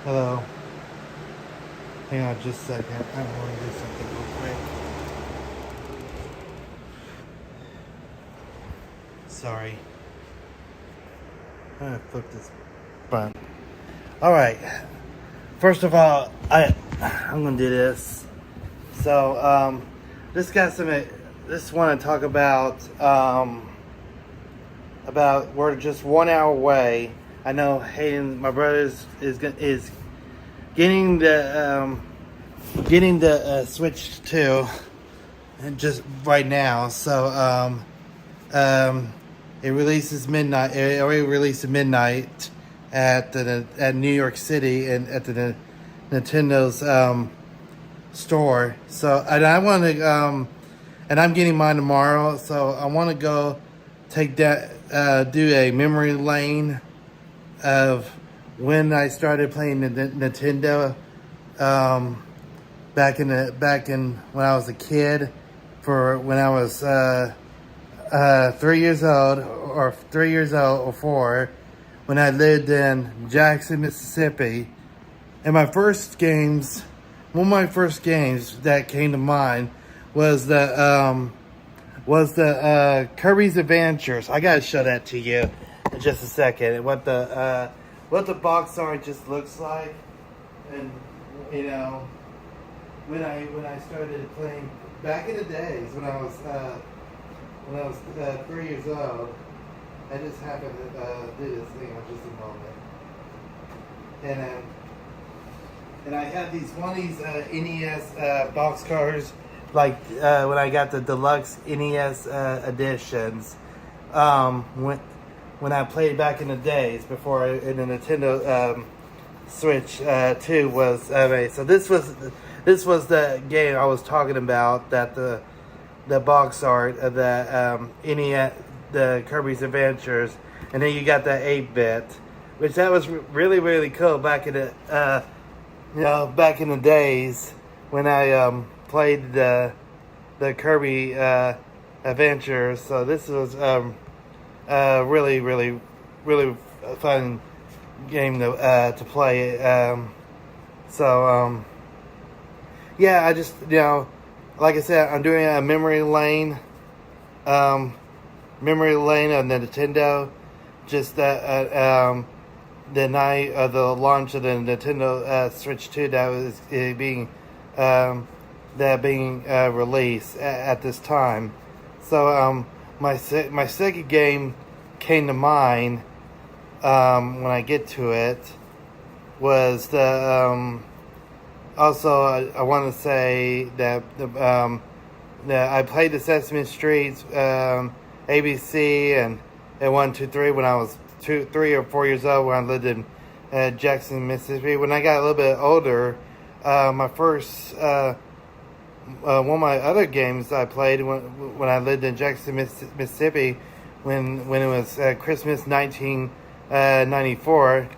Hello. Hang on just a second. I want to do something real quick. Sorry. I'm gonna flip this button. Alright. First of all, I'm gonna do this. So, this got some this want to talk about we're just 1 hour away. I know Hayden, my brother, is getting the Switch 2 and just right now. So it releases midnight. It already released at midnight at New York City and at the Nintendo's store. So and I want to and I'm getting mine tomorrow. So I want to go take that do a memory lane of when I started playing the Nintendo back in when I was a kid, for when I was 3 years old or 4, when I lived in Jackson, Mississippi. And one of my first games that came to mind was the Kirby's Adventures. I gotta show that to you in just a second. What the box art just looks like, and you know, when I started playing back in the days when I was 3 years old. I just happened to do this thing in just a moment, and I had one of these NES box cars, like when I got the deluxe NES editions, when I played back in the days before the Nintendo Switch 2 was made. So this was the game I was talking about, that the box art of the NES, the Kirby's Adventures, and then you got the 8-bit, which that was really really cool back in the back in the days when I played the Kirby Adventures. So this was really really really fun game to play. Yeah, I just like I said, I'm doing a memory lane on the Nintendo. Just the night of the launch of the Nintendo Switch 2 that was being released at this time. So my second game came to mind when I get to it was the also I want to say that I played the Sesame Street ABC and 1, 2, 3 when I was 3 or 4 years old, when I lived in Jackson, Mississippi. When I got a little bit older, my first one of my other games I played when I lived in Jackson, Mississippi, when it was Christmas 1994,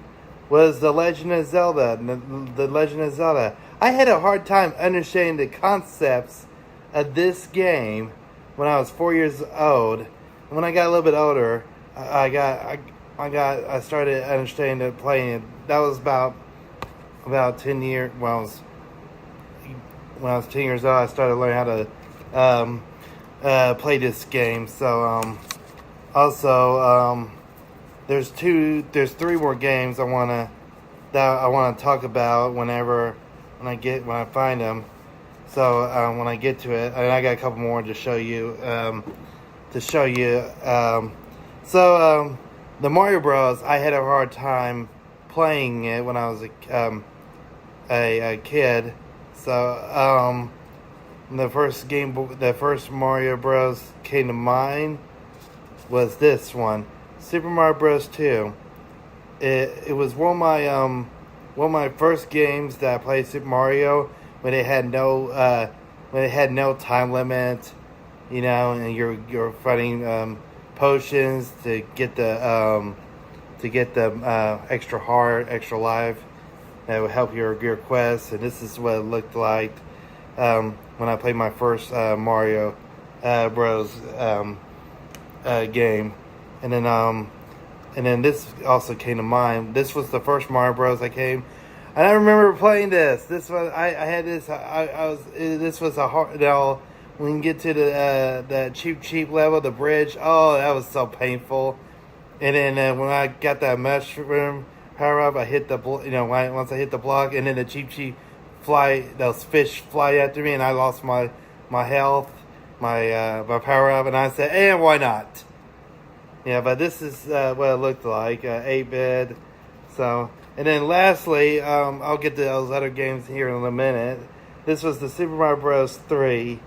was The Legend of Zelda. The Legend of Zelda. I had a hard time understanding the concepts of this game when I was 4 years old. When I got a little bit older, I started understanding playing it. That was about 10 years. When I was 10 years old, I started learning how to play this game. So also there's 3 more games I wanna talk about when I find them. So when I get to it, and I got a couple more to show you. The Mario Bros. I had a hard time playing it when I was a kid. So the first Mario Bros. Came to mind was this one, Super Mario Bros. 2. It was one of my first games that I played Super Mario when it had no time limit, and you're fighting potions to get the extra heart, extra life that would help your quest. And this is what it looked like when I played my first Mario Bros. Game. And then this also came to mind. This was the first Mario Bros. And I remember playing this. I had this. I was this was a hard. When you get to the cheap level, the bridge. Oh, that was so painful. And then when I got that mushroom power up, I hit once I hit the block, and then the cheap fly. Those fish fly after me, and I lost my health, my power up, and I said, and why not? Yeah, but this is what it looked like, 8-bit. So, and then lastly, I'll get to those other games here in a minute. This was the Super Mario Bros. 3.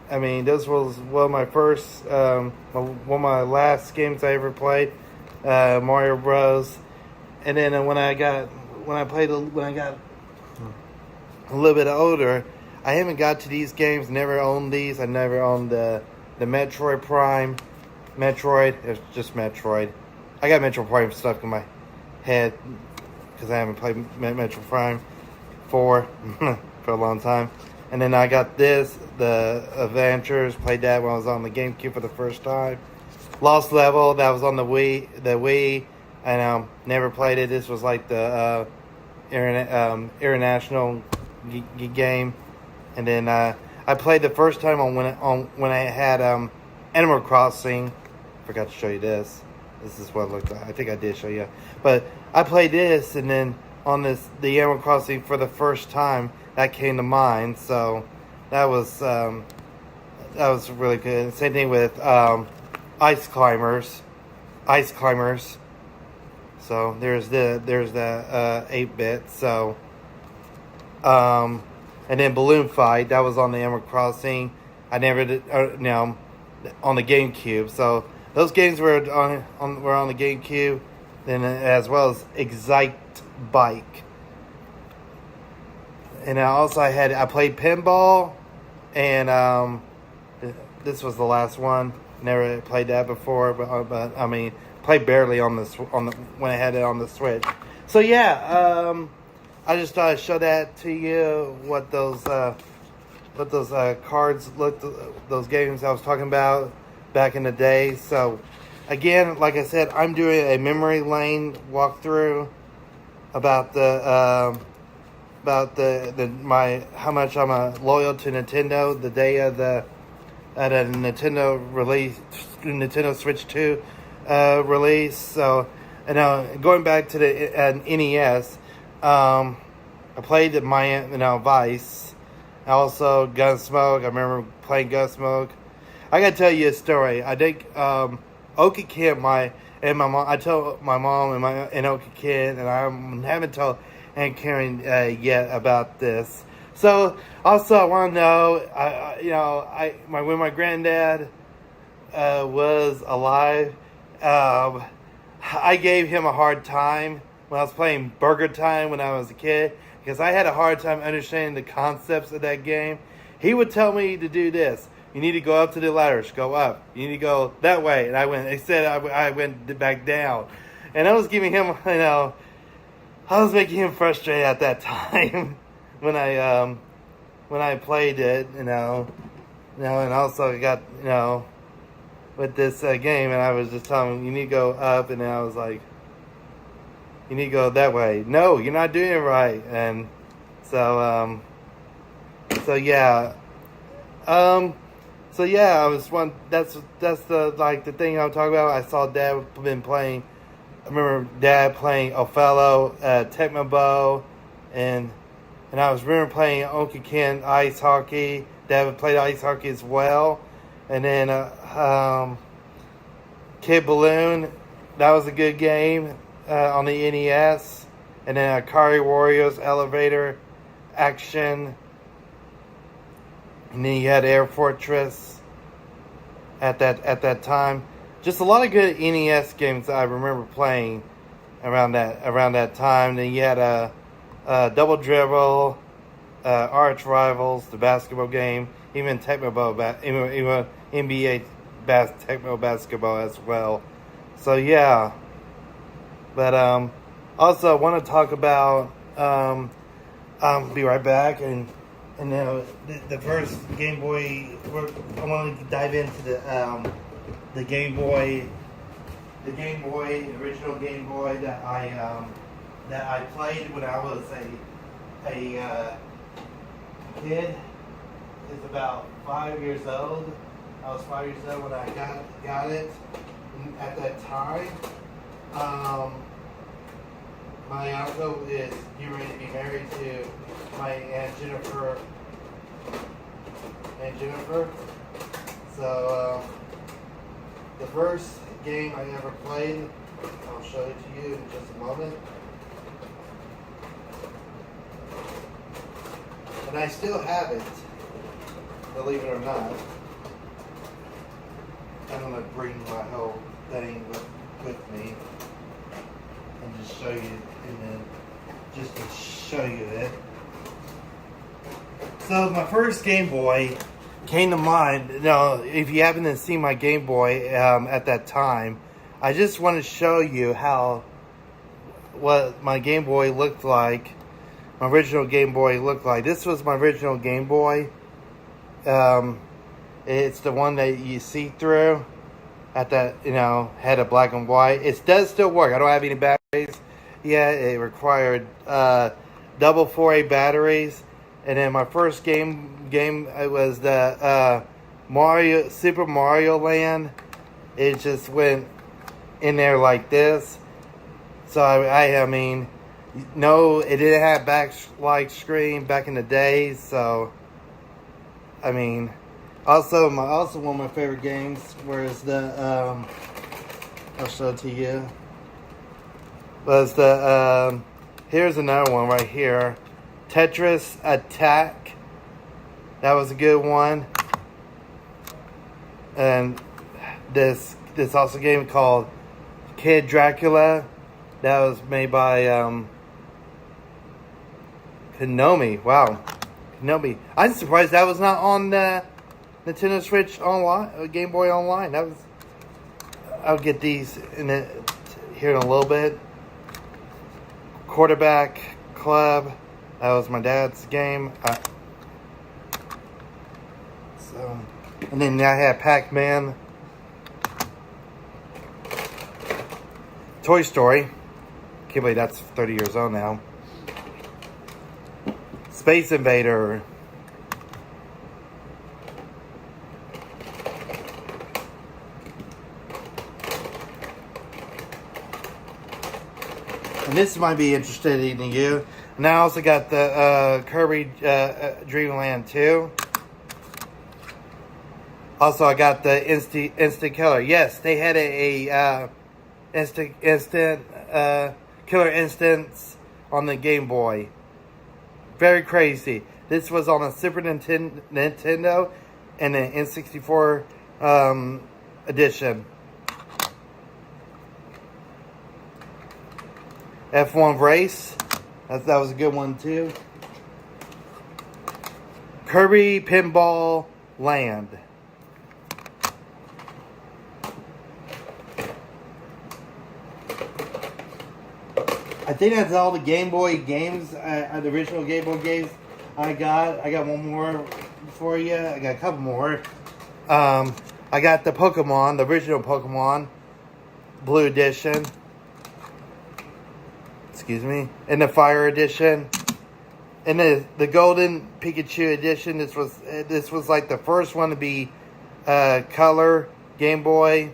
I mean, this was one of my first, one of my last games I ever played, Mario Bros. And then when I got a little bit older, I haven't got to these games. Never owned these. I never owned the Metroid Prime. It's just Metroid. I got Metroid Prime stuck in my head because I haven't played Metroid Prime 4 for a long time. And then I got the Adventures. Played that when I was on the GameCube for the first time. Lost Level, that was on the Wii. And never played it. This was like the international game. And then I played the first time when I had Animal Crossing. Forgot to show you this. This is what it looked like. I think I did show you. But I played this, and then on the Animal Crossing for the first time, that came to mind. So that was really good. Same thing with Ice Climbers. So there's the 8-bit. So and then Balloon Fight, that was on the Animal Crossing. I never did on the GameCube. So those games were on the GameCube, then as well as Excite Bike. And I played pinball, and this was the last one. Never played that before, but I mean, played barely when I had it on the Switch. So yeah, I just thought I'd show that to you. What those cards looked, those games I was talking about back in the day. So again, like I said, I'm doing a memory lane walkthrough about how much I'm loyal to Nintendo. The day of the Nintendo release, Nintendo Switch 2 release. So, and going back to the NES, I played Vice. Also, Gunsmoke. I remember playing Gunsmoke. I gotta tell you a story. I think Oki Kid, my mom. I told my mom and Oki Kid, and I haven't told Aunt Karen yet about this. So, also, I want to know. When my granddad was alive, I gave him a hard time when I was playing Burger Time when I was a kid, because I had a hard time understanding the concepts of that game. He would tell me to do this. You need to go up to the ladders. Go up. You need to go that way. And I went. They said I went back down, and I was giving him. I was making him frustrated at that time when I played it. And also I got with this game, and I was just telling him, you need to go up, and then I was like, you need to go that way. No, you're not doing it right. And so yeah. So yeah, I was one. That's the thing I'm talking about. I saw Dad been playing. I remember Dad playing Othello, Tecmo Bowl, and I was remember playing Oki Ken ice hockey. Dad played ice hockey as well, and then Kid Balloon. That was a good game on the NES, and then Akari Warriors Elevator Action. And then you had Air Fortress at that time. Just a lot of good NES games that I remember playing around that time. Then you had Double Dribble, Arch Rivals, the basketball game, even Tecmo Bowl, even NBA Tecmo basketball as well. So yeah, but also I want to talk about. Be right back and. And now the first Game Boy, I want to dive into the Game Boy, original Game Boy that I that I played when I was a kid is about 5 years old. I was 5 years old when I got it. At that time, my uncle is getting ready to be married to my Aunt Jennifer. So the first game I ever played, I'll show it to you in just a moment. And I still have it, believe it or not. I'm going to bring my whole thing with me and just show you, and then just to show you it. So my first Game Boy came to mind. Now, if you happen to see my Game Boy at that time, I just want to show you what my Game Boy looked like. My original Game Boy looked like. This was my original Game Boy. It's the one that you see through. At that, had a black and white. It does still work. I don't have any batteries. Yeah, it required double 4A batteries. And then my first game it was the Super Mario Land. It just went in there like this. So I mean, no, it didn't have backlight screen back in the days. So I mean, also one of my favorite games was the I'll show it to you. Was the here's another one right here. Tetris Attack. That was a good one. And this also game called Kid Dracula. That was made by Konami. Wow. Konami. I'm surprised that was not on the Nintendo Switch Online, Game Boy Online. I'll get these here in a little bit. Quarterback Club. That was my dad's game. And then I had Pac-Man. Toy Story. Can't believe that's 30 years old now. Space Invader. And this might be interesting to you. And I also got the Kirby Dream Land 2. Also, I got the Instant Killer. Yes, they had a Instant Killer Instance on the Game Boy. Very crazy. This was on a Super Nintendo and an N64 edition. F1 Race. That was a good one too. Kirby Pinball Land. I think that's all the Game Boy games, the original Game Boy games I got. I got one more for you. I got a couple more. I got the Pokemon, the original Pokemon, Blue Edition. Excuse me. And the Fire Edition. And the Golden Pikachu Edition. This was like the first one to be color Game Boy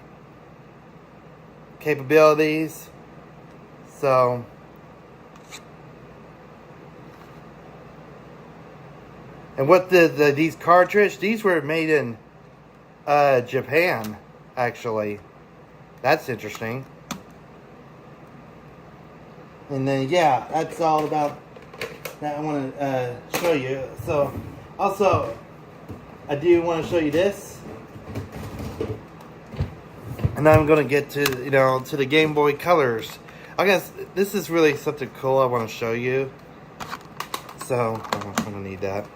capabilities. So. And what these cartridges, these were made in Japan, actually. That's interesting. And then, yeah, that's all about that I want to show you. So, also, I do want to show you this. And then I'm going to get to, to the Game Boy Colors. I guess this is really something cool I want to show you. So, I'm going to need that.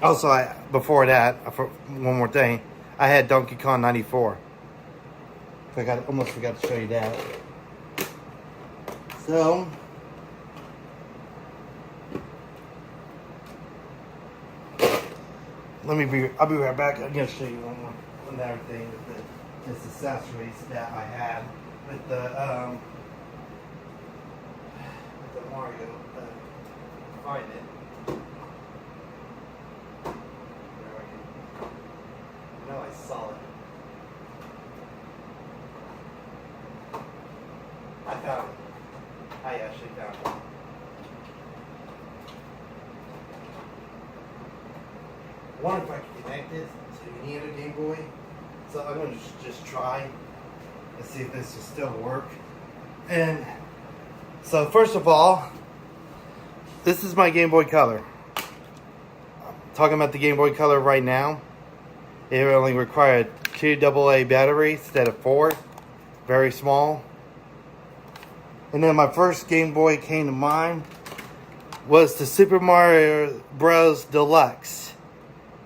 Also, before that, one more thing, I had Donkey Kong 94. I almost forgot to show you that. So, I'll be right back. I'm gonna show you one other thing with this accessories that I had. with the Mario. Find it. There I go. No, I saw it. I found it. I actually found it. I wonder if I can connect it to any other Game Boy. So I'm going to just try and see if this will still work. And so first of all, this is my Game Boy Color. I'm talking about the Game Boy Color right now. It only required 2 AA batteries instead of 4. Very small. And then my first Game Boy came to mind was the Super Mario Bros. Deluxe.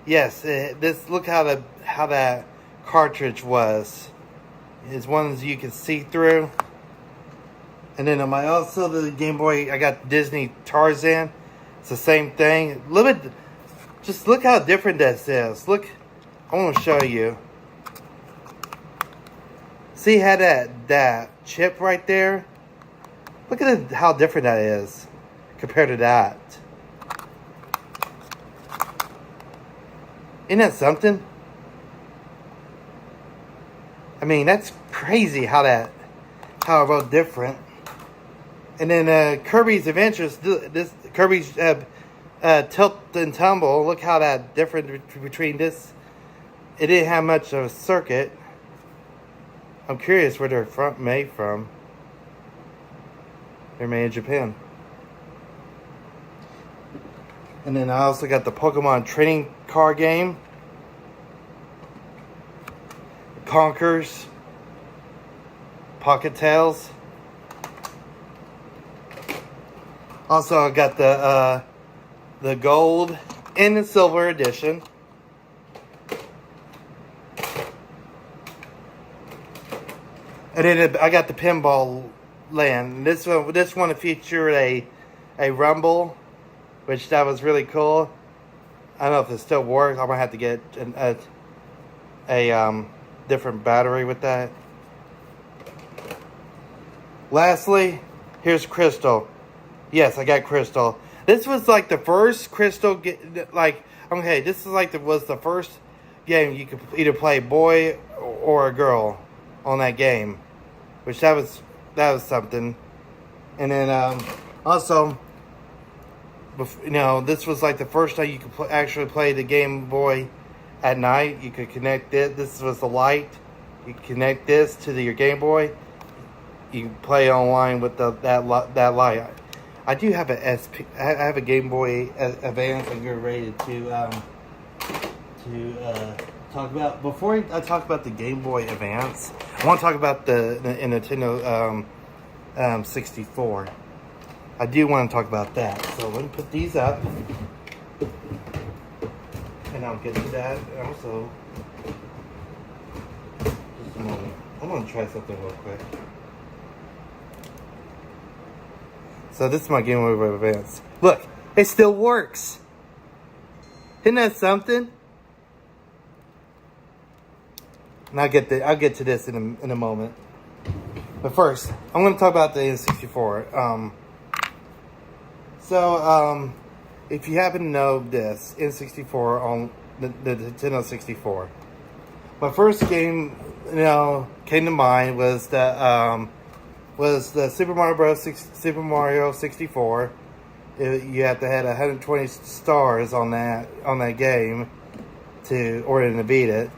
Yes, this look how that cartridge was. It's ones you can see through. And then also the Game Boy, I got Disney Tarzan. It's the same thing. Just look how different this is. Look, I want to show you. See how that chip right there? Look at it, how different that is compared to that. Isn't that something? I mean, that's crazy how about different. And then Kirby's Adventures, this Kirby's Tilt and Tumble. Look how that different between this. It didn't have much of a circuit. I'm curious where they're made from. They're made in Japan. And then I also got the Pokemon trading card game. Conkers. Pocket Tales. Also, I got the gold and the silver edition. And then I got the Pinball Land. This one featured a rumble, which that was really cool. I don't know if it still works. I might have to get a different battery with that. Lastly, here's Crystal. Yes, I got Crystal. This was like the first Crystal. This is was the first game you could either play boy or a girl on that game, which that was something. And then also, this was like the first time you could actually play the Game Boy at night. You could connect it. This was the light. You connect this to your Game Boy. You can play online with that light. I do have I have a Game Boy Advance. I'm getting ready to talk about. Before I talk about the Game Boy Advance, I want to talk about the Nintendo 64. I do want to talk about that. So let me put these up, and I'll get to that also. Just a moment. I'm gonna try something real quick. So this is my Game Boy Advance. Look, it still works. Isn't that something? And I'll get to this in a moment. But first, I'm going to talk about the N64. If you happen to know this, N64 on the Nintendo 64. My first game, came to mind was the Super Mario Bros. Super Mario 64. You have to have 120 stars on that game to beat it.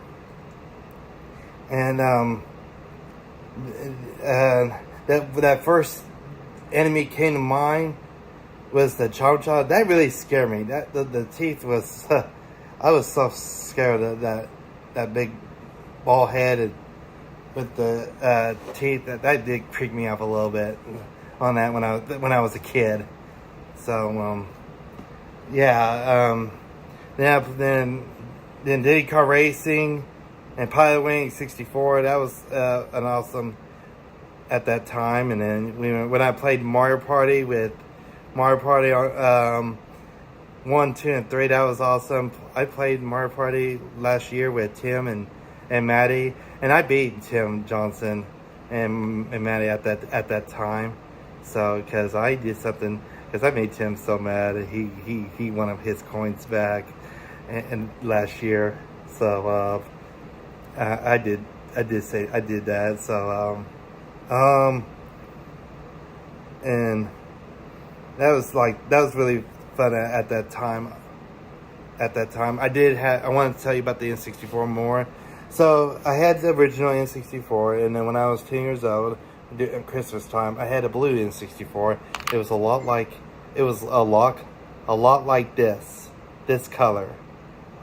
And that first enemy came to mind was the Chomp. That really scared me. The teeth was I was so scared of that big ball head and with the teeth. That did creep me up a little bit on that when I was a kid. So then Diddy Kong Racing and Pilot Wing 64. That was an awesome at that time. And then when I played Mario Party with Mario Party 1, 2, and 3, that was awesome. I played Mario Party last year with Tim and Maddie, and I beat Tim Johnson and Maddie at that time. So because I did something, because I made Tim so mad, he wanted his coins back, and last year. So I did that. So and that was really fun at that time. I wanted to tell you about the N64 more. So I had the original N64, and then when I was 10 years old, at Christmas time, I had a blue N64. It was a lot like this color.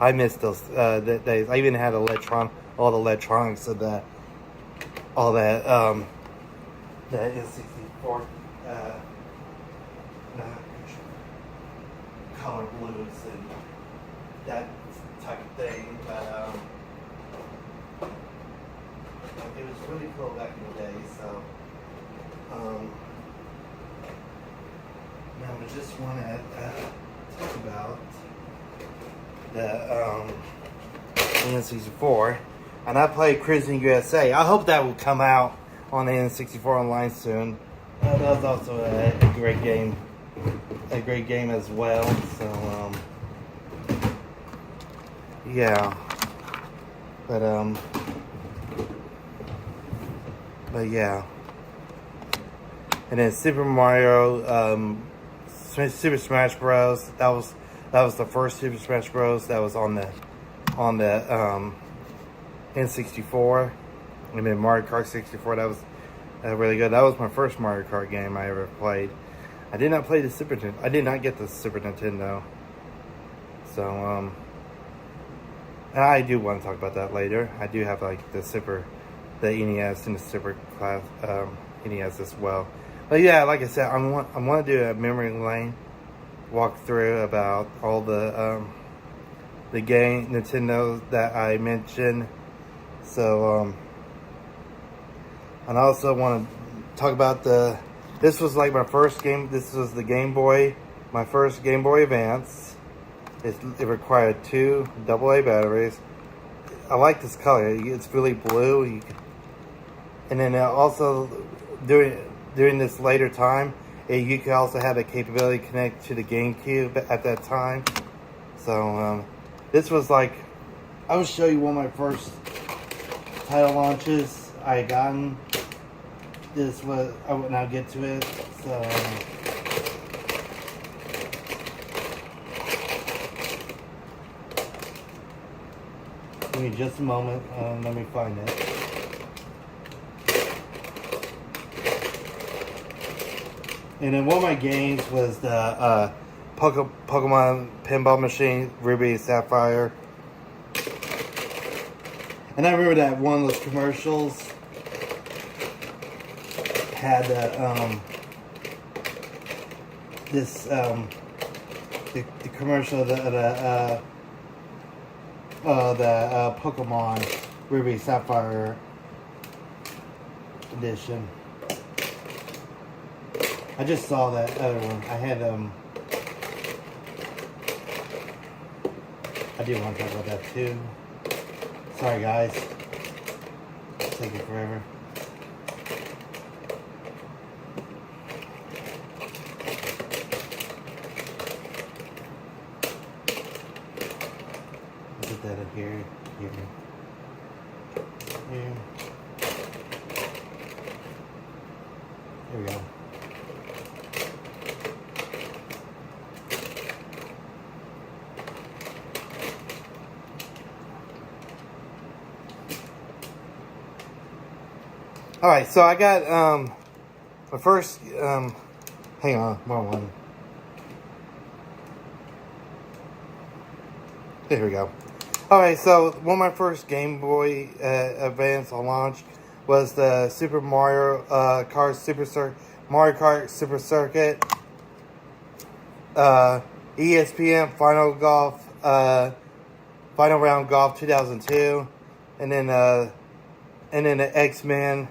I miss those days. I even had all the electronics of that, that N64 color blues and that type of thing. But it was really cool back in the day. So now we just want to talk about the N64, and I played Cruising USA. I hope that will come out on the N64 online soon. That was also a great game, as well. So yeah, but yeah, and then Super Mario, Super Smash Bros. That was the first Super Smash Bros. That was on the N64, and then Mario Kart 64. That was really good. That was my first Mario Kart game I ever played. I did not play the Super Nintendo. I did not get the Super Nintendo. So and I do want to talk about that later. I do have like the NES and the Super class NES as well. But yeah, like I said, I want to do a memory lane walkthrough about all the game Nintendo that I mentioned. So and I also want to talk about this was like my first game. This was the Game Boy, my first Game Boy Advance. It required 2 AA batteries. I like this color. It's really blue. And then also during this later time, you could also have the capability to connect to the GameCube at that time. So this was like, I will show you one of my first title launches I gotten. This was, I will now get to it. So give me just a moment. Let me find it. And then one of my games was the Pokemon Pinball Machine, Ruby and Sapphire. And I remember that one of those commercials had the commercial of the Pokemon Ruby Sapphire edition. I just saw that other one. I had I do want to talk about that too. Sorry guys. It's taking forever. Put that up here. Here. Here. There we go. Alright, so I got my first hang on, wrong one. There we go. Alright, so one of my first Game Boy Advance I launched was the Super Mario Kart Super Circuit, ESPN Final Round Golf 2002, and then the X-Men.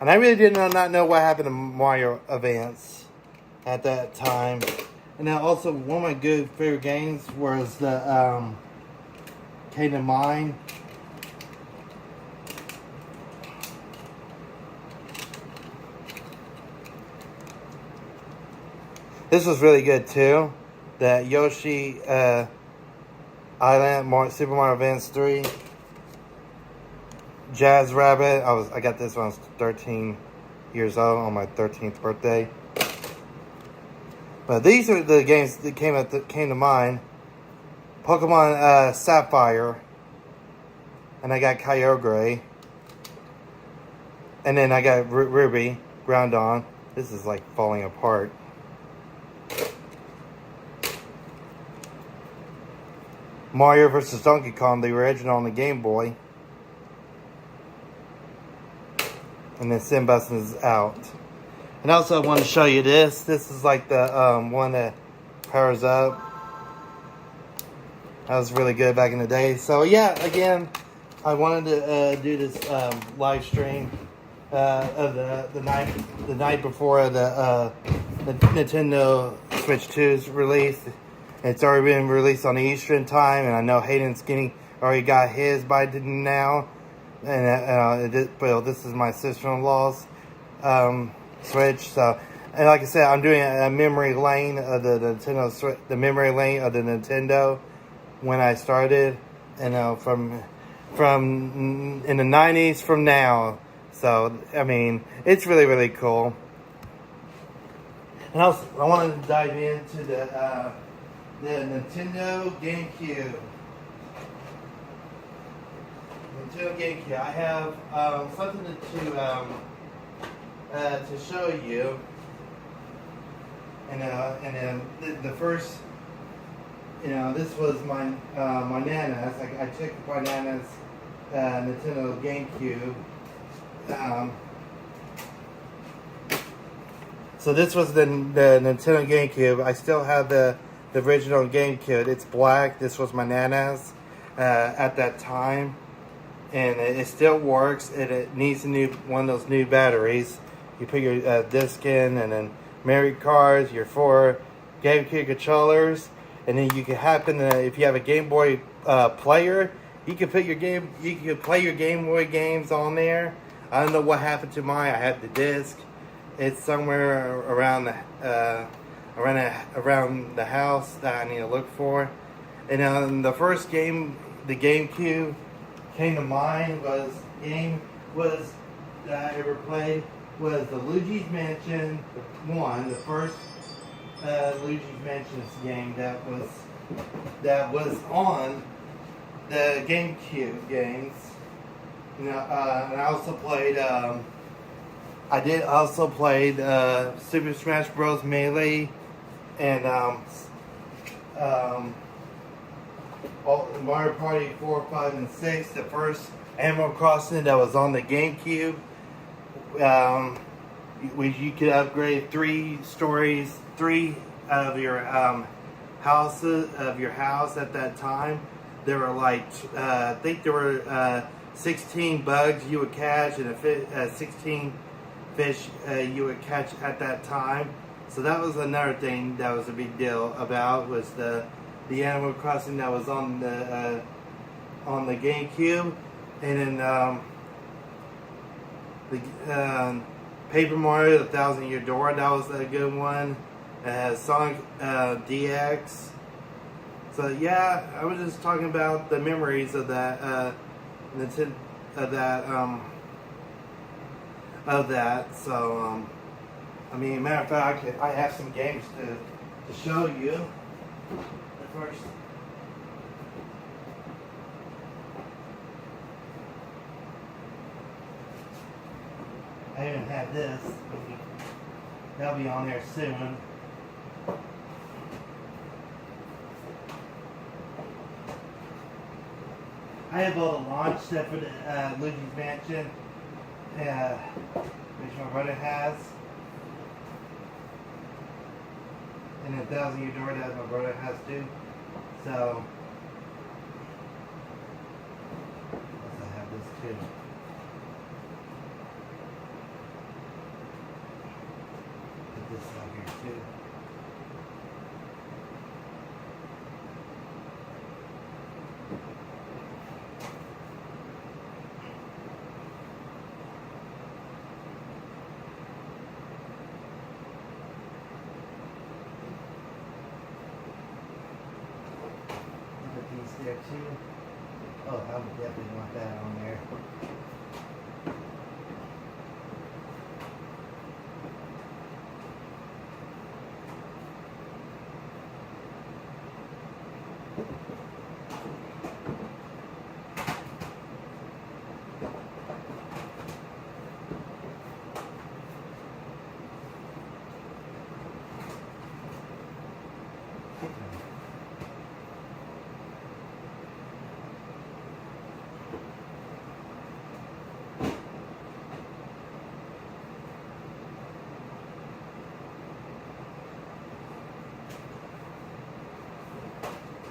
And I really did not know what happened to Mario Advance at that time. And then also one of my good favorite games was the Kingdom Mine. This was really good too. The Yoshi Island, Super Mario Advance 3, Jazz Rabbit. I got this when I was 13 years old on my 13th birthday. But these are the games that came to mind. Pokemon Sapphire, and I got Kyogre, and then I got Ruby, Groundon. This is like falling apart. Mario vs. Donkey Kong, the original on the Game Boy. And then Sinbus is out. And also I want to show you this. This is like the one that powers up. That was really good back in the day. So yeah, again, I wanted to do this live stream of the night before the Nintendo Switch 2's release. It's already been released on Eastern time, and I know Hayden Skinny already got his by now. And this is my sister-in-law's Switch. So, and like I said, I'm doing a memory lane of the Nintendo Switch, the memory lane of the Nintendo when I started, and from in the 90s from now. So I mean, it's really cool. And also, I wanted to dive into the Nintendo GameCube. Nintendo GameCube. I have something to show you. And the first, this was my my Nana's. I took my Nana's Nintendo GameCube. So this was the Nintendo GameCube. I still have the original GameCube. It's black. This was my Nana's at that time, and it still works. It needs one of those new batteries. You put your disc in, and then memory cards, your 4 GameCube controllers, and then you can happen to, if you have a Game Boy player, you can put your game. You can play your Game Boy games on there. I don't know what happened to mine. I had the disc. It's somewhere around around the house that I need to look for. And the first game the GameCube came to mind was that I ever played was the Luigi's Mansion 1, the first Luigi's Mansion game that was on the GameCube games. And I also played. I did also play Super Smash Bros. Melee and Mario Party 4, 5, and 6. The first Animal Crossing that was on the GameCube. You could upgrade 3 stories, 3 of your house at that time. There were like I think there were 16 bugs you would catch and 16 fish you would catch at that time. So that was another thing that was a big deal about, was the Animal Crossing that was on the GameCube. And then the Paper Mario, the 1,000-Year Door, that was a good one. Sonic DX. So yeah, I was just talking about the memories of that of that. So I mean, matter of fact, I have some games to show you. The first. I even had this. That'll be on there soon. I have all the launch stuff for the Luigi's Mansion, which my brother has. And the 1,000-Year Door that my brother has too. So, I have this too. Put this out here too. there too. Oh, I would definitely want that on there.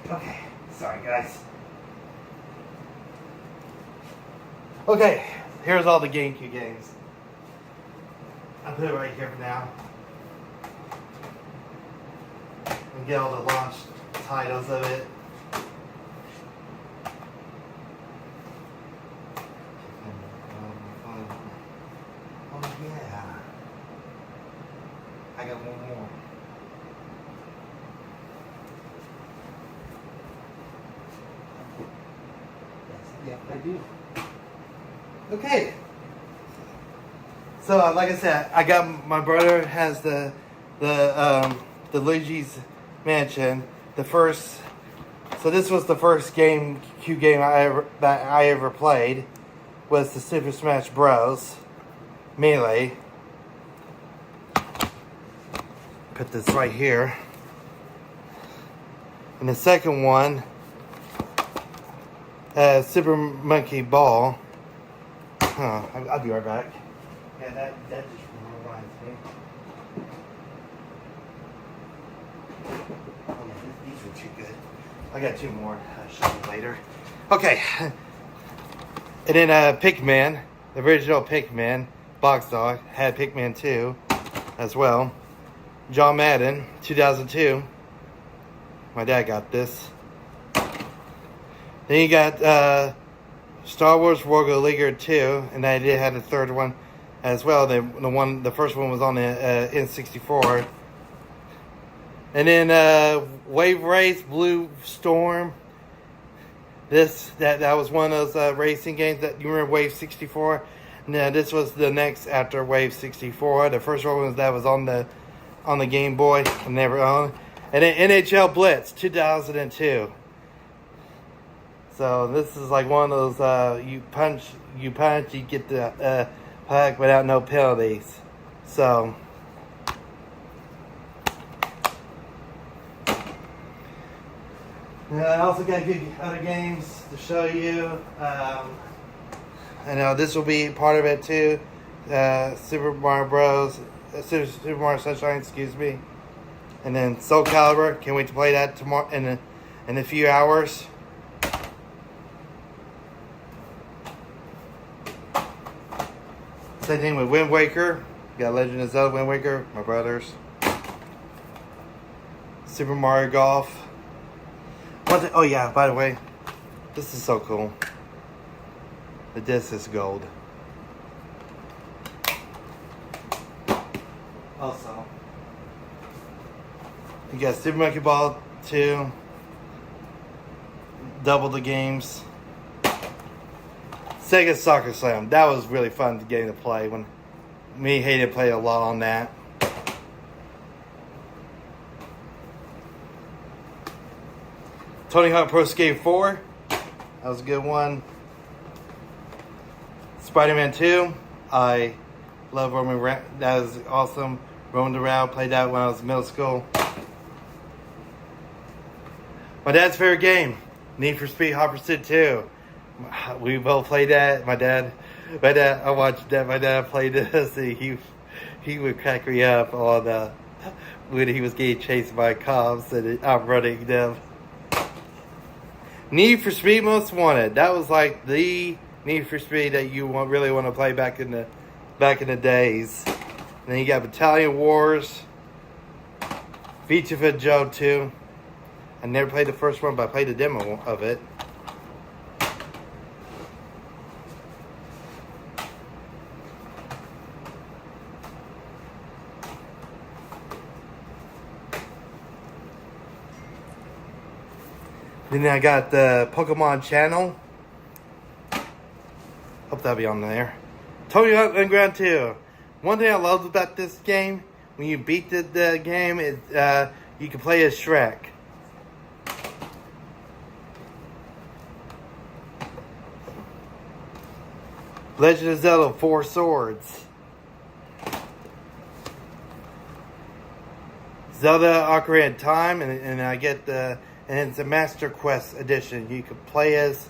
Okay, sorry guys. Okay, here's all the GameCube games. I'll put it right here for now. And get all the launch titles of it. Oh yeah. I got one more. Yeah, I do. Okay. So, like I said, I got my brother has the Luigi's Mansion. The first. So this was the first GameCube game that I ever played. Was the Super Smash Bros. Melee. Put this right here. And the second one. Super Monkey Ball. I'll be right back. Yeah, that just reminds me. Oh yeah, these were too good. I got two more. I'll show you later. Okay. And then Pikmin, the original Pikmin, Box Dog, had Pikmin 2 as well. John Madden, 2002. My dad got this. Then you got Star Wars Rogue Leaguer 2, and I did have a third one as well. The first one was on the N64. And then Wave Race Blue Storm. That was one of those racing games that you remember Wave 64. Now this was the next after Wave 64. The first one was on the Game Boy and never owned. And then NHL Blitz 2002. So this is like one of those you punch, you get the puck without no penalties. So I also got good other games to show you. I know this will be part of it too. Super Mario Bros. Super Mario Sunshine, excuse me. And then Soul Calibur. Can't wait to play that tomorrow in a few hours. Same thing with Wind Waker. Got Legend of Zelda Wind Waker, my brothers. Super Mario Golf. Oh yeah, by the way, this is so cool. The disc is gold. Also, you got Super Monkey Ball 2. Double the games. Sega Soccer Slam. That was really fun getting to play. When me and Hayden played a lot on that. Tony Hawk Pro Skate 4. That was a good one. Spider-Man 2. I love roaming around. That was awesome. Roamed around. Played that when I was in middle school. My dad's favorite game. Need for Speed Hot Pursuit 2. We both played that. My dad, I watched that. My dad played this. He would crack me up on when he was getting chased by cops and outrunning them. Need for Speed Most Wanted. That was like the Need for Speed that you really want to play back in the days. And then you got Battalion Wars, Feature for Joe 2. I never played the first one, but I played the demo of it. Then I got the Pokemon channel. Hope that'll be on there. Tony Hawk Underground 2. One thing I love about this game, when you beat the game, is you can play as Shrek. Legend of Zelda 4 Swords. Zelda Ocarina of Time, and I get and it's a Master Quest edition. You can play as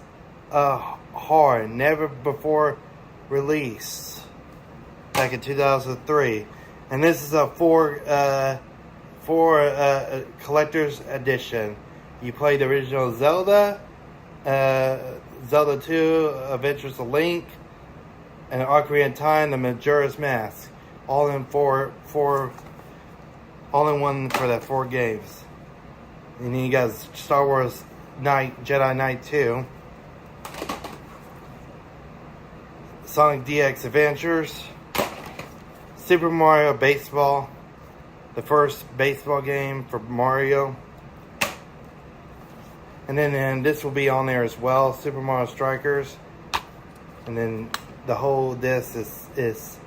hard, never before released, back in 2003, and this is a four collector's edition. You play the original Zelda, Zelda 2, Adventures of Link, and Ocarina of Time, the Majora's Mask, all in one for the 4 games. And then you got Star Wars Jedi Knight 2, Sonic DX Adventures, Super Mario Baseball, the first baseball game for Mario. And then this will be on there as well, Super Mario Strikers. And then the whole disc is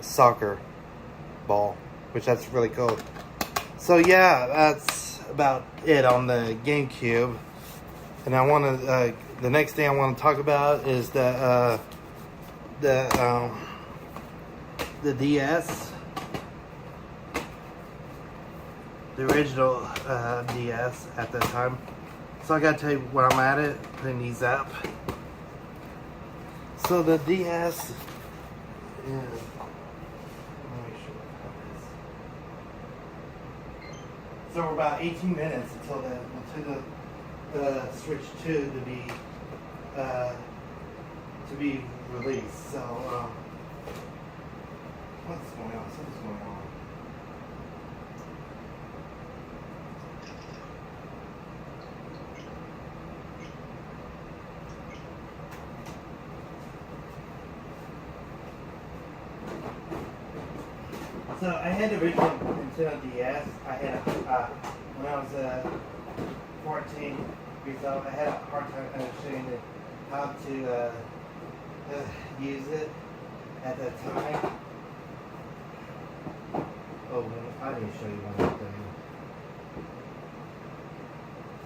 soccer ball, which that's really cool. So yeah, that's about it on the GameCube. And I want to the next thing I want to talk about is the DS, the original DS at that time. So I gotta tell you where I'm at it, putting these up. So the DS is, let me make sure what that is. So we're about 18 minutes until the Switch 2 to be released. So what's going on? Something's going on. So I had the original Nintendo DS. I had when I was 14 years old. I had a hard time understanding how to use it at that time. Oh, I didn't show you one thing.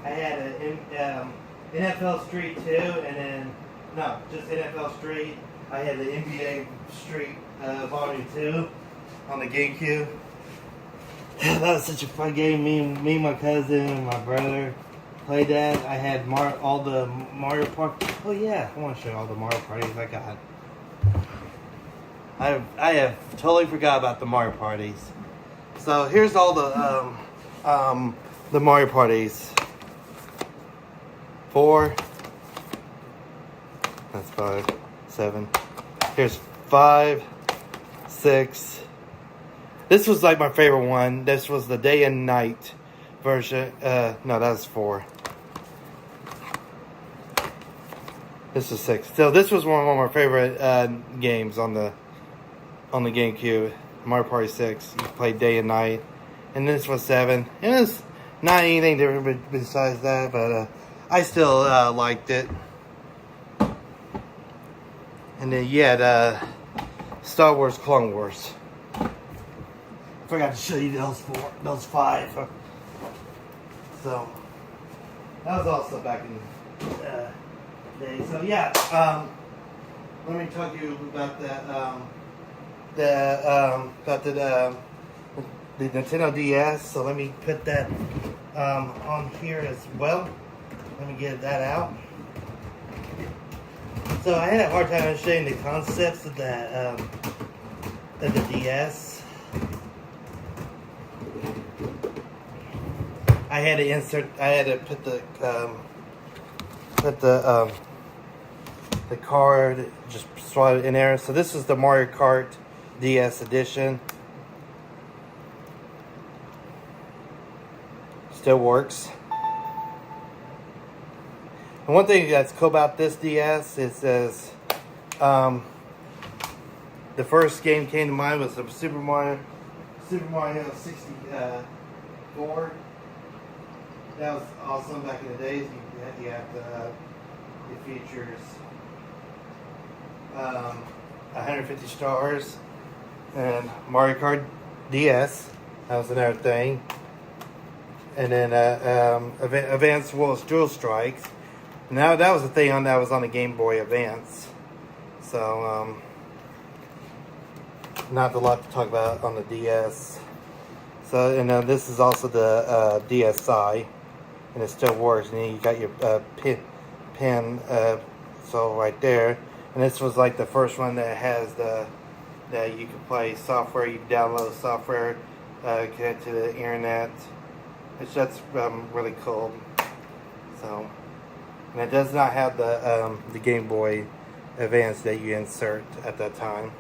I had an NFL Street 2, and then no, just NFL Street. I had the NBA Street Volume 2. On the GameCube. That was such a fun game. Me, my cousin, and my brother played that. I had all the Mario Party. Oh yeah, I want to show you all the Mario parties I got. I have totally forgot about the Mario parties. So here's all the Mario parties. 4. That's 5, 7. Here's 5, 6. This was like my favorite one. This was the day and night version. No, that was 4. This is 6. So this was one of my favorite games on the GameCube. Mario Party 6. You played day and night. And this was 7. And it's not anything different besides that, but I still liked it. And then you had Star Wars Clone Wars. Forgot to show you those 5. So that was also back in the day. So yeah, let me talk to you about the Nintendo DS. So let me put that on here as well. Let me get that out. So I had a hard time understanding the concepts of the DS. I had to put the card, just slide it in there. So this is the Mario Kart DS edition. Still works. And one thing that's cool about this DS is the first game came to mind was the Super Mario 64. That was awesome back in the days. You had it features 150 stars and Mario Kart DS. That was another thing. And then Advanced Wars Dual Strikes. Now that was the thing that was on the Game Boy Advance. So not a lot to talk about on the DS. So and this is also the DSi, and it still works. And then you got your pin so right there. And this was like the first one that has that you can play software. You can download software, connect to the internet. That's really cool. So, and it does not have the Game Boy Advance that you insert at that time.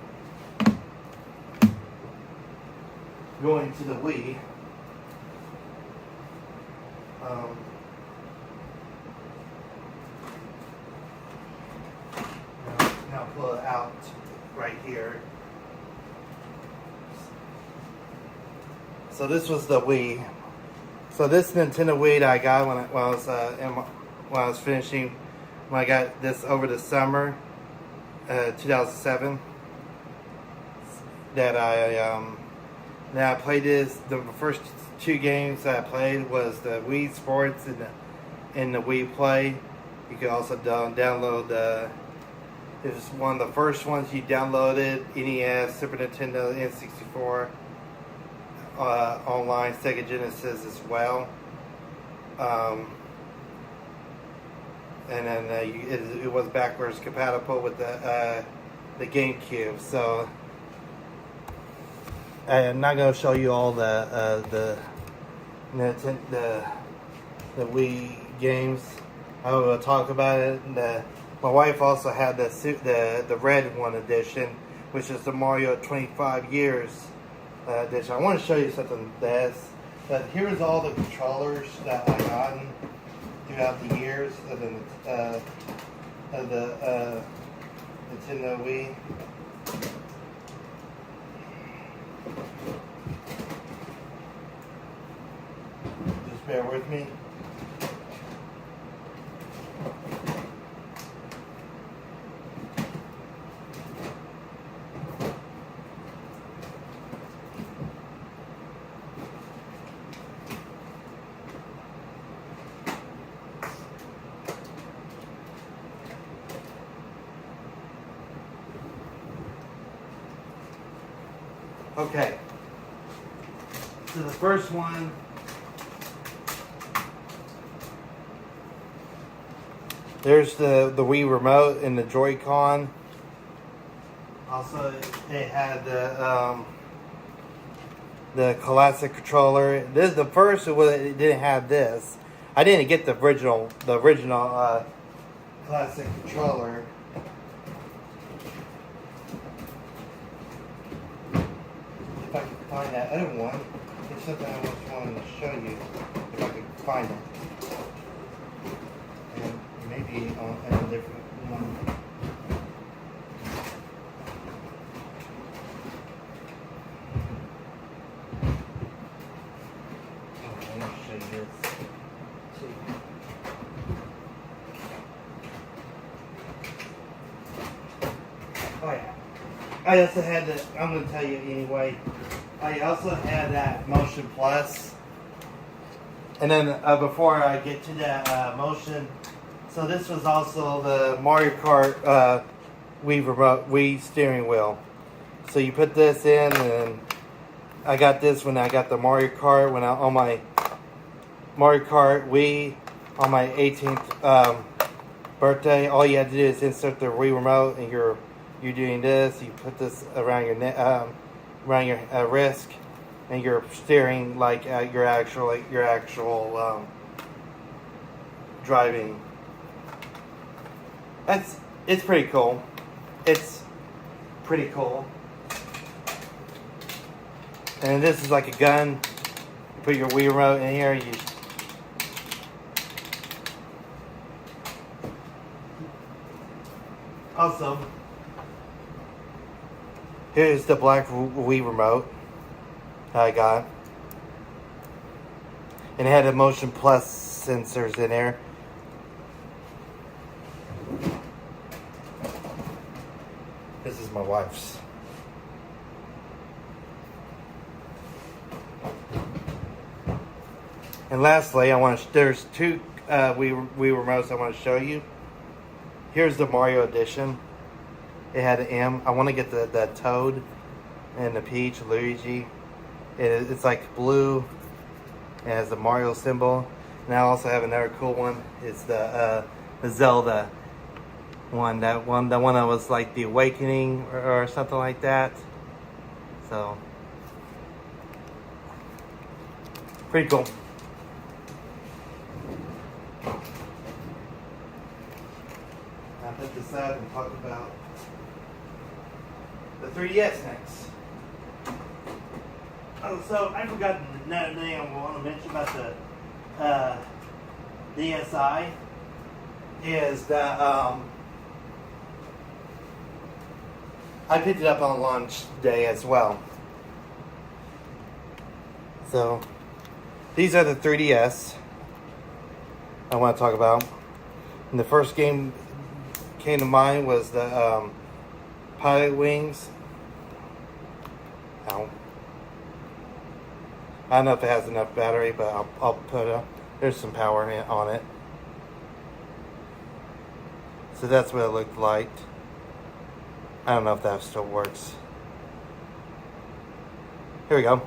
Going to the Wii. Now pull it out right here. So this was the Wii. So this Nintendo Wii that I got when I was finishing, when I got this over the summer, 2007. That I played this. The first two games that I played was the Wii Sports and the Wii Play. You could also download it was one of the first ones you downloaded. NES, Super Nintendo, N64. Online Sega Genesis as well, and then it was backwards compatible with the GameCube. So I'm not going to show you all the Wii games. I will talk about it. My wife also had the red one edition, which is the Mario 25 years. Edition. I want to show you something that's, but here's all the controllers that I've gotten throughout the years of the Nintendo Wii. Just bear with me. Okay, so the first one, there's the Wii remote and the Joy-Con. Also, it had the classic controller. This the first it didn't have this. I didn't get the original classic controller. If I can find that other one, it's something I just wanted to show you. If I could find it, and maybe on a different one. Okay, let me show you this. See. Oh yeah. I also had the, I'm going to tell you anyway, I also had that Motion Plus. And then before I get to that Motion, so this was also the Mario Kart Wii remote, Wii steering wheel. So you put this in, and I got this when I got the Mario Kart, on my Mario Kart Wii on my 18th birthday. All you had to do is insert the Wii remote, and you're doing this. You put this around your neck, around your wrist, and you're steering like your actual driving. It's pretty cool. It's pretty cool. And this is like a gun. You put your Wii remote in here. Also, here's the black Wii remote I got. and it had the Motion Plus sensors in there. This is my wife's. And lastly, there's two Wii remotes I want to show you. Here's the Mario edition. It had an M. I want to get the Toad and the Peach, Luigi. It's like blue. It has the Mario symbol. And I also have another cool one. It's the Zelda one. That one that was like the Awakening or something like that. So pretty cool. I'll put this out and talk about the 3DS next. Oh, so I forgot another thing I want to mention about the DSi is that I picked it up on launch day as well. So these are the 3DS I want to talk about. And the first game came to mind was the Pilot Wings. Ow. I don't know if it has enough battery, but I'll put it up. There's some power on it. So that's what it looked like. I don't know if that still works. Here we go.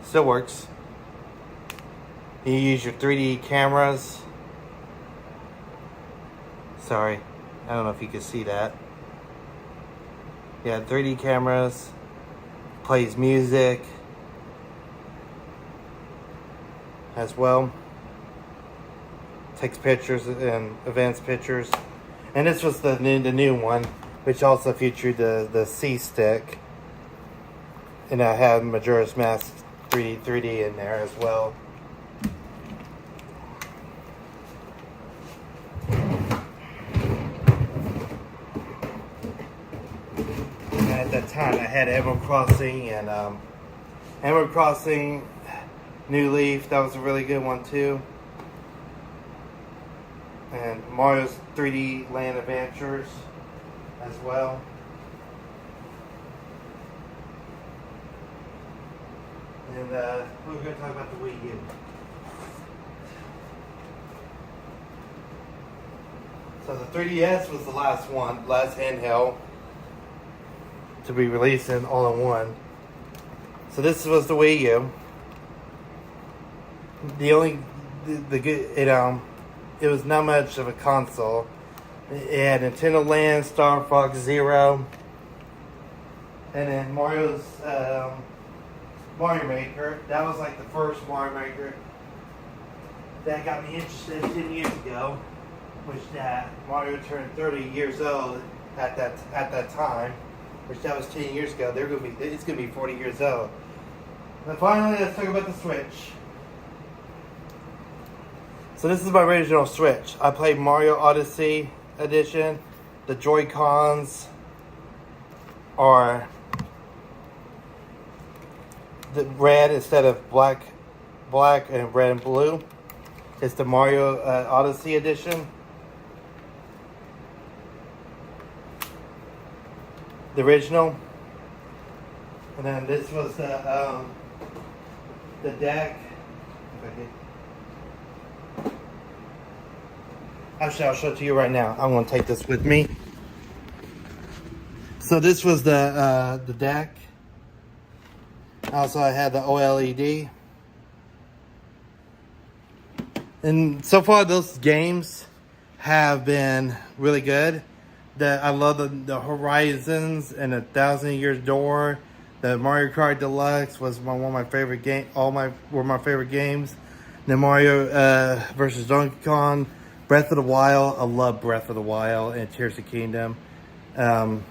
Still works. You use your 3D cameras. Sorry. I don't know if you can see that. Yeah, 3D cameras. Plays music as well. Takes pictures and advanced pictures. And this was the new one, which also featured the C stick. And I had Majora's Mask 3D in there as well. And at that time, I had Animal Crossing and Animal Crossing New Leaf. That was a really good one too. And Mario's 3D Land Adventures as well. And we're going to talk about the Wii U. So the 3DS was the last handheld to be released in all-in-one. So this was the Wii U. It was not much of a console. It had Nintendo Land, Star Fox Zero, and then Mario's Mario Maker. That was like the first Mario Maker that got me interested 10 years ago, which Mario turned 30 years old at that time, which that was 10 years ago. It's gonna be 40 years old. And finally, let's talk about the Switch. So this is my original Switch. I played Mario Odyssey Edition. The Joy-Cons are the red instead of black and red and blue. It's the Mario Odyssey Edition. The original. And then this was the deck. Actually, I'll show it to you right now. I'm going to take this with me. So this was the deck. Also, I had the OLED. And so far, those games have been really good. I love the Horizons and the 1,000 Years Door. The Mario Kart Deluxe was one of my favorite games. Were my favorite games. The Mario versus Donkey Kong. Breath of the Wild. I love Breath of the Wild and Tears of the Kingdom. That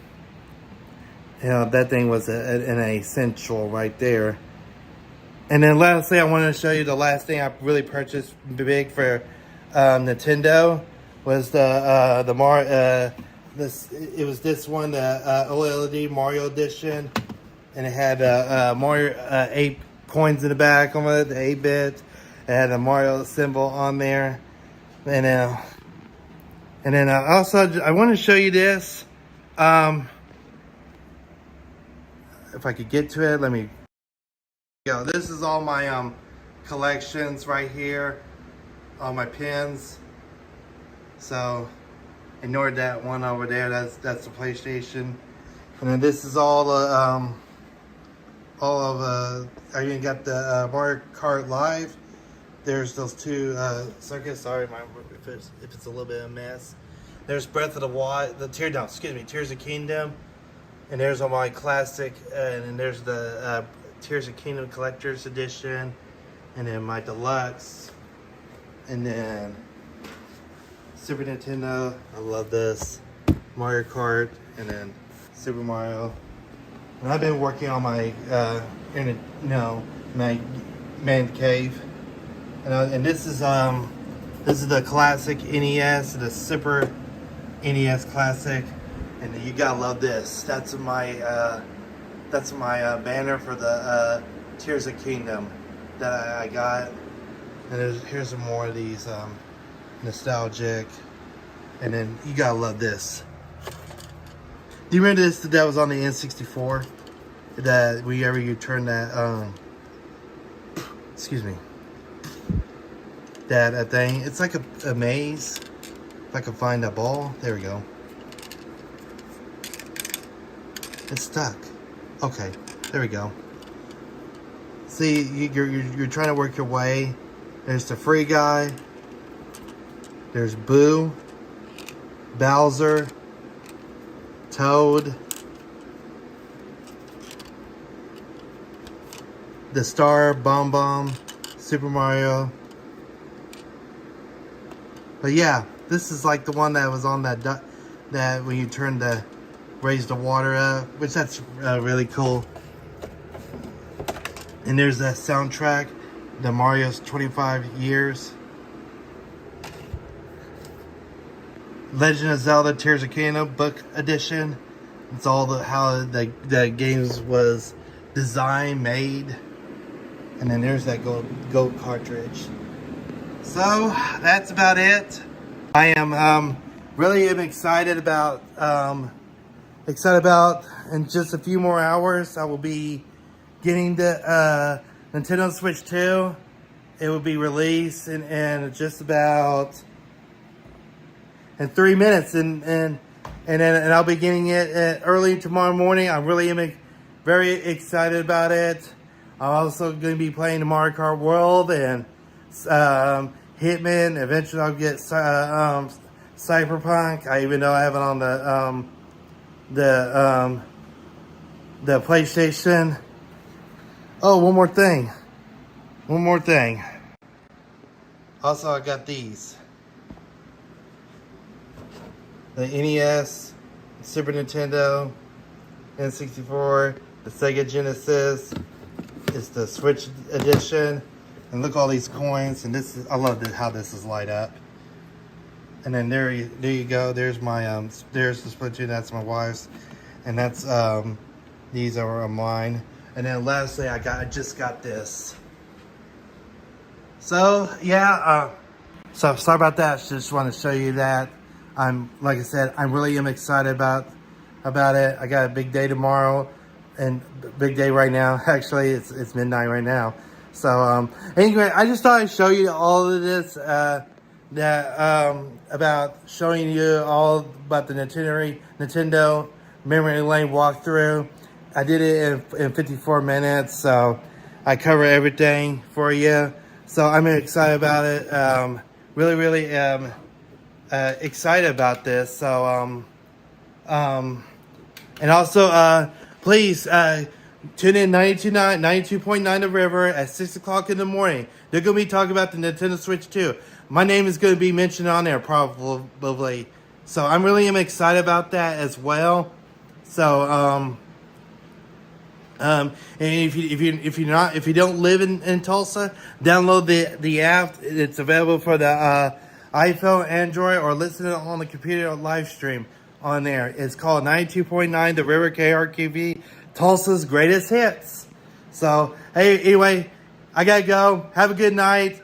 thing was an essential right there. And then lastly, I wanted to show you the last thing I really purchased big for Nintendo was the Mario. It was this one, the OLED Mario Edition, and it had Mario 8 coins in the back on it, the 8-bit. It had a Mario symbol on there. And then also, I want to show you this. If I could get to it, let me go. This is all my collections right here. All my pins. So ignore that one over there. That's the PlayStation. And then this is all the I even got the Mario Kart Live. There's those two circuits. Sorry, if it's a little bit of a mess. There's Breath of the Wild, Tears of Kingdom, and there's all my classic, and then there's the Tears of Kingdom Collector's Edition, and then my deluxe, and then Super Nintendo. I love this. Mario Kart, and then Super Mario. And I've been working on my my man cave. And this is the classic NES, the Super NES Classic, and you gotta love this. That's my banner for the Tears of Kingdom that I got. And here's some more of these nostalgic, and then you gotta love this. Do you remember this that was on the N64? That whenever you turn that excuse me. That thing, it's like a maze. If I can find that ball, there we go. It's stuck. Okay, there we go. See, you're trying to work your way. There's the free guy. There's Boo, Bowser, Toad, the Star, Bomb, Super Mario. But yeah, this is like the one that was on that when you turn raise the water up, which that's really cool. And there's that soundtrack, the Mario's 25 years. Legend of Zelda Tears of Kingdom book edition. It's all how the games was designed, made. And then there's that gold cartridge. So that's about it. I am really excited about in just a few more hours I will be getting the Nintendo Switch 2. It will be released in just about in 3 minutes, and I'll be getting it early tomorrow morning. I really am very excited about it. I'm also going to be playing the Mario Kart World and Hitman. Eventually I'll get Cyberpunk. I even though I have it on the PlayStation. Oh, one more thing. Also, I got these. The NES, Super Nintendo, N64, the Sega Genesis. It's the Switch edition. And look at all these coins. And this is, I love how this is light up. And then there you go. There's my there's the Splatoon. That's my wife's, and that's these are mine. And then lastly, I just got this. So yeah, so sorry about that. Just want to show you that. Like I said, I'm really excited about it. I got a big day tomorrow, and big day right now. Actually, it's midnight right now. So anyway, I just thought I'd show you all of this. About showing you all about the Nintendo Memory Lane walkthrough. I did it in 54 minutes, so I cover everything for you. So I'm excited about it. Really excited about this. So and also please tune in 92.9 The River at 6 o'clock in the morning. They're gonna be talking about the Nintendo Switch 2. My name is going to be mentioned on there probably. So I'm really excited about that as well. So and if you don't live in Tulsa, download the app. It's available for the iPhone, Android, or listen to it on the computer live stream on there. It's called 92.9 The River KRQV, Tulsa's greatest hits. So hey, anyway, I gotta go. Have a good night.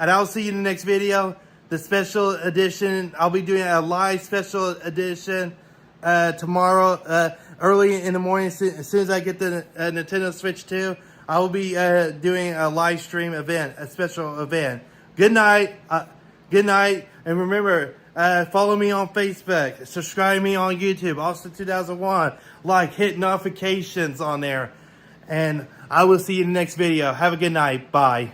And I'll see you in the next video. The special edition, I'll be doing a live special edition tomorrow, early in the morning. As soon as I get the Nintendo Switch 2, I will be doing a live stream event, a special event. Good night. Good night. And remember, follow me on Facebook. Subscribe me on YouTube. Austin 2001. Like, hit notifications on there. And I will see you in the next video. Have a good night. Bye.